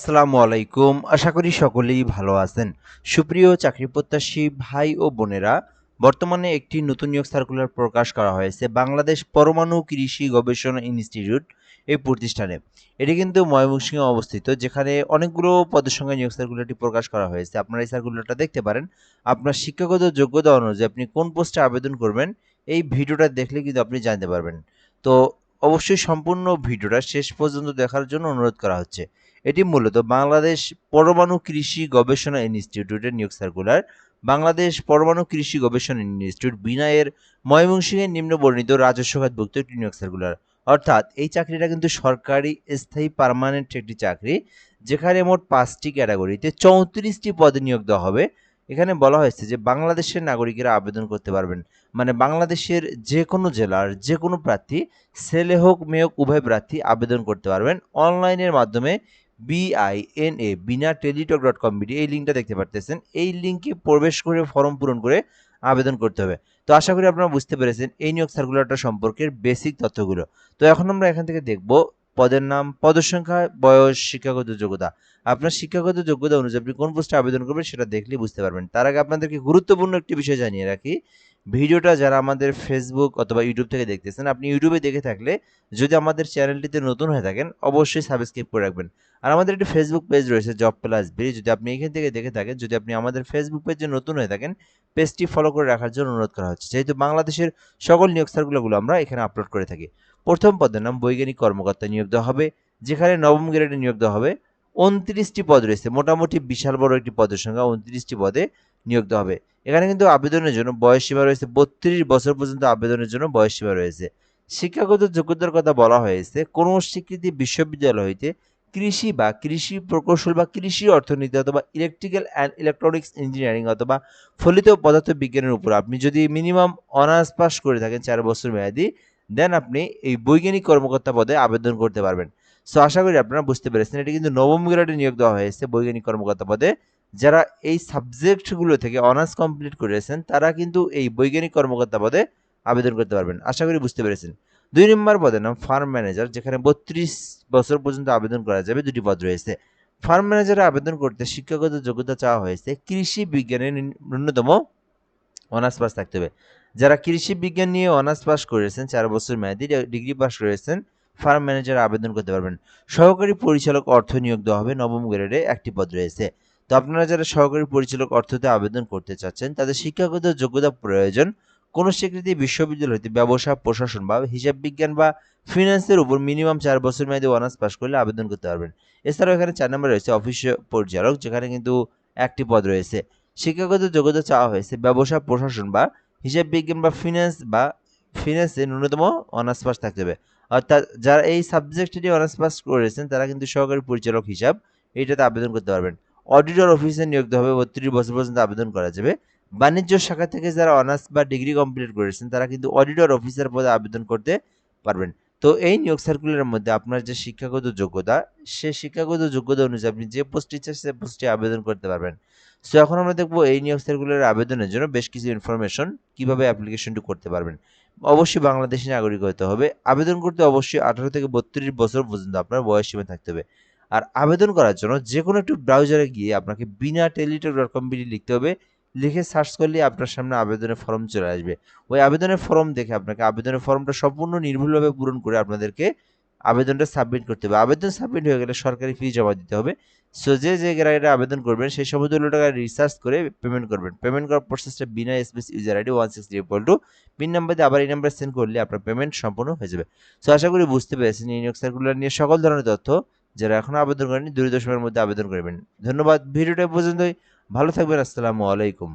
আসসালামু আলাইকুম। আশা করি সকলেই ভালো আছেন। সুপ্রিয় চাকরি প্রত্যাশী ভাই ও বোনেরা, বর্তমানে একটি নতুন নিয়োগ সার্কুলার প্রকাশ করা হয়েছে বাংলাদেশ পরমাণু কৃষি গবেষণা ইনস্টিটিউট এই প্রতিষ্ঠানে। এটি কিন্তু ময়মনসিংহে অবস্থিত, যেখানে অনেকগুলো পদের সংখ্যায় নিয়োগ সার্কুলারটি প্রকাশ করা হয়েছে। আপনারা এই সার্কুলারটা দেখতে পারেন। আপনার শিক্ষাগত যোগ্যতা অনুযায়ী আপনি কোন পোস্টে আবেদন করবেন, এই ভিডিওটা দেখলে কিন্তু আপনি জানতে পারবেন। তো অবশ্যই সম্পূর্ণ ভিডিওটা শেষ পর্যন্ত দেখার জন্য অনুরোধ করা হচ্ছে। এটি মূলত বাংলাদেশ পরমাণু কৃষি গবেষণা ইনস্টিটিউটের নিয়োগ সার্কুলার। বাংলাদেশ পরমাণু কৃষি গবেষণা ইনস্টিটিউট বিনায়ের ময়মনসিংহের নিম্ন বর্ণিত রাজস্ব খাতভুক্ত একটি নিয়োগ সার্কুলার। অর্থাৎ এই চাকরিটা কিন্তু সরকারি স্থায়ী পার্মানেন্ট একটি চাকরি, যেখানে মোট 5টি ক্যাটাগরিতে 34টি পদে নিয়োগ দেওয়া হবে। এখানে বলা হয়েছে যে বাংলাদেশের নাগরিকেরা আবেদন করতে পারবেন। মানে বাংলাদেশের যে কোনো জেলার যে কোনো প্রার্থী, ছেলে হোক মেয়ে হোক উভয় প্রার্থী আবেদন করতে পারবেন অনলাইনের মাধ্যমে। bina@টেলিটক.com.bd এই লিঙ্কটা দেখতে পারতেছেন। এই লিঙ্কে প্রবেশ করে ফর্ম পূরণ করে আবেদন করতে হবে। তো আশা করি আপনারা বুঝতে পেরেছেন এই নিয়োগ সার্কুলারটা সম্পর্কের বেসিক তথ্যগুলো। তো এখন আমরা এখান থেকে দেখব পদের নাম, পদের সংখ্যা, বয়স, শিক্ষাগত যোগ্যতা। আপনার শিক্ষাগত যোগ্যতা অনুযায়ী আপনি কোন পোস্টে আবেদন করবেন সেটা দেখলেই বুঝতে পারবেন। তার আগে আপনাদেরকে গুরুত্বপূর্ণ একটি বিষয় জানিয়ে রাখি। ভিডিওটা যারা আমাদের ফেসবুক অথবা ইউটিউব থেকে দেখতেছেন, আপনি ইউটিউবে দেখে থাকলে যদি আমাদের চ্যানেলটিতে নতুন হয়ে থাকেন অবশ্যই সাবস্ক্রাইব করে রাখবেন। আর আমাদের একটি ফেসবুক পেজ রয়েছে জব প্লাস বি, যদি আপনি এখান থেকে দেখে থাকেন, যদি আপনি আমাদের ফেসবুক পেজে নতুন হয়ে থাকেন, পেজটি ফলো করে রাখার জন্য অনুরোধ করা হচ্ছে, যেহেতু বাংলাদেশের সকল নিয়োগ সার্কুলারগুলো আমরা এখানে আপলোড করে থাকি। প্রথম পদের নাম বৈজ্ঞানিক কর্মকর্তা নিয়োগ দেওয়া হবে, যেখানে নবম গ্রেডে নিয়োগ দেওয়া হবে। 29টি পদ রয়েছে, মোটামুটি বিশাল বড় একটি পদের সংখ্যা। 29টি পদে নিয়োগ দেওয়া হবে। এখানে কিন্তু আবেদনের জন্য বয়স সীমা রয়েছে 32 বছর পর্যন্ত আবেদনের জন্য বয়স সীমা রয়েছে। শিক্ষাগত যোগ্যতার কথা বলা হয়েছে কোন স্বীকৃতি বিশ্ববিদ্যালয় হইতে কৃষি বা কৃষি প্রকৌশল বা কৃষি অর্থনীতি অথবা ইলেকট্রিক্যাল অ্যান্ড ইলেকট্রনিক্স ইঞ্জিনিয়ারিং অথবা ফলিত পদার্থ বিজ্ঞানের উপর আপনি যদি মিনিমাম অনার্স পাস করে থাকেন 4 বছর মেয়াদি, দেন আপনি এই বৈজ্ঞানিক কর্মকর্তা পদে আবেদন করতে পারবেন। সো আশা করি আপনারা বুঝতে পেরেছেন, এটি কিন্তু নবম গ্রেডে নিয়োগ দেওয়া হয়েছে বৈজ্ঞানিক কর্মকর্তা পদে। যারা এই সাবজেক্টগুলো থেকে অনার্স কমপ্লিট করেছেন তারা কিন্তু এই বৈজ্ঞানিক কর্মকর্তা পদে আবেদন করতে পারবেন। আশা করি বুঝতে পেরেছেন। 2 নম্বর পদের নাম ফার্ম ম্যানেজার, যেখানে 32 বছর পর্যন্ত আবেদন করা যাবে। 2টি পদ রয়েছে। ফার্ম ম্যানেজারে আবেদন করতে শিক্ষাগত যোগ্যতা চাওয়া হয়েছে কৃষি বিজ্ঞানে ন্যূনতম অনার্স পাস থাকতে হবে। যারা কৃষি বিজ্ঞান নিয়ে অনার্স পাস করেছেন, 4 বছর মেয়াদি ডিগ্রি পাস করেছেন, ফার্ম ম্যানেজার আবেদন করতে পারবেন। সহকারী পরিচালক অর্থ নিয়োগ দেওয়া হবে, নবম গ্রেডে একটি পদ রয়েছে। তো আপনারা যারা সহকারী পরিচালক অর্থতে আবেদন করতে চাচ্ছেন তাদের শিক্ষাগত যোগ্যতা প্রয়োজন কোন স্বীকৃতি বিশ্ববিদ্যালয় হতে ব্যবসা প্রশাসন বা হিসাব বিজ্ঞান বা ফিনান্সের উপর মিনিমাম 4 বছর মেয়াদী অনার্স পাস করলে আবেদন করতে পারবেন। এছাড়াও এখানে 4 নম্বরে রয়েছে অফিস পরিচালক, যেখানে কিন্তু একটি পদ রয়েছে। শিক্ষাগত যোগ্যতা চাওয়া হয়েছে ব্যবসা প্রশাসন বা হিসাব বিজ্ঞান বা ফিন্যান্সে ন্যূনতম অনার্স পাস থাকতে হবে। অর্থাৎ যারা এই সাবজেক্টে অনার্স পাস করেছেন তারা কিন্তু সহকারী পরিচালক হিসাব এইটাতে আবেদন করতে পারবেন। অডিটর অফিসে নিয়োগ দেওয়া হবে, 32 বছর পর্যন্ত আবেদন করা যাবে। বাণিজ্য শাখা থেকে যারা অনার্স বা ডিগ্রি কমপ্লিট করেছেন তারা কিন্তু অডিটর অফিসার পদে আবেদন করতে পারবেন। তো এই নিয়োগ সার্কুলারের মধ্যে আপনার যে শিক্ষাগত যোগ্যতা, সে শিক্ষাগত যোগ্যতা অনুযায়ী আপনি যে পোস্টে ইচ্ছা সে পোস্টে আবেদন করতে পারবেন। সো এখন আমরা দেখব এই নিয়োগ সার্কুলারের আবেদনের জন্য বেশ কিছু ইনফরমেশন, কিভাবে অ্যাপ্লিকেশনটি করতে পারবেন। অবশ্যই বাংলাদেশি নাগরিক হতে হবে। আবেদন করতে অবশ্যই 18 থেকে 32 বছর পর্যন্ত আপনার বয়স সীমা থাকতে হবে। আর আবেদন করার জন্য যেকোনো একটি ব্রাউজারে গিয়ে আপনাকে bina@টেলিটক.com.bd লিখতে হবে। লিখে সার্চ করলে আপনার সামনে আবেদনের ফর্ম চলে আসবে। ওই আবেদনের ফর্ম দেখে আপনাকে আবেদনের ফর্মটা সম্পূর্ণ নির্ভুলভাবে পূরণ করে আপনাদেরকে আবেদনটা সাবমিট করতে হবে। আবেদন সাবমিট হয়ে গেলে সরকারি ফি জমা দিতে হবে। সো যে গ্রাহকরা আবেদন করবেন সেই সমতুল্য টাকা রিচার্জ করে পেমেন্ট করবেন। পেমেন্ট করার প্রসেসটা বিনা space user ID 160 PIN number দিয়ে আবার এই নাম্বার সেন্ড করলে আপনার পেমেন্ট সম্পূর্ণ হয়ে যাবে। সো আশা করি বুঝতে পেরেছেন এই নিয়োগ সার্কুলার নিয়ে সকল ধরনের তথ্য। যারা এখনো আবেদন করেনি দ্রুত সময়ের মধ্যে আবেদন করবেন। ধন্যবাদ। ভিডিওটা পর্যন্তই। ভালো থাকবেন। আসসালামু আলাইকুম।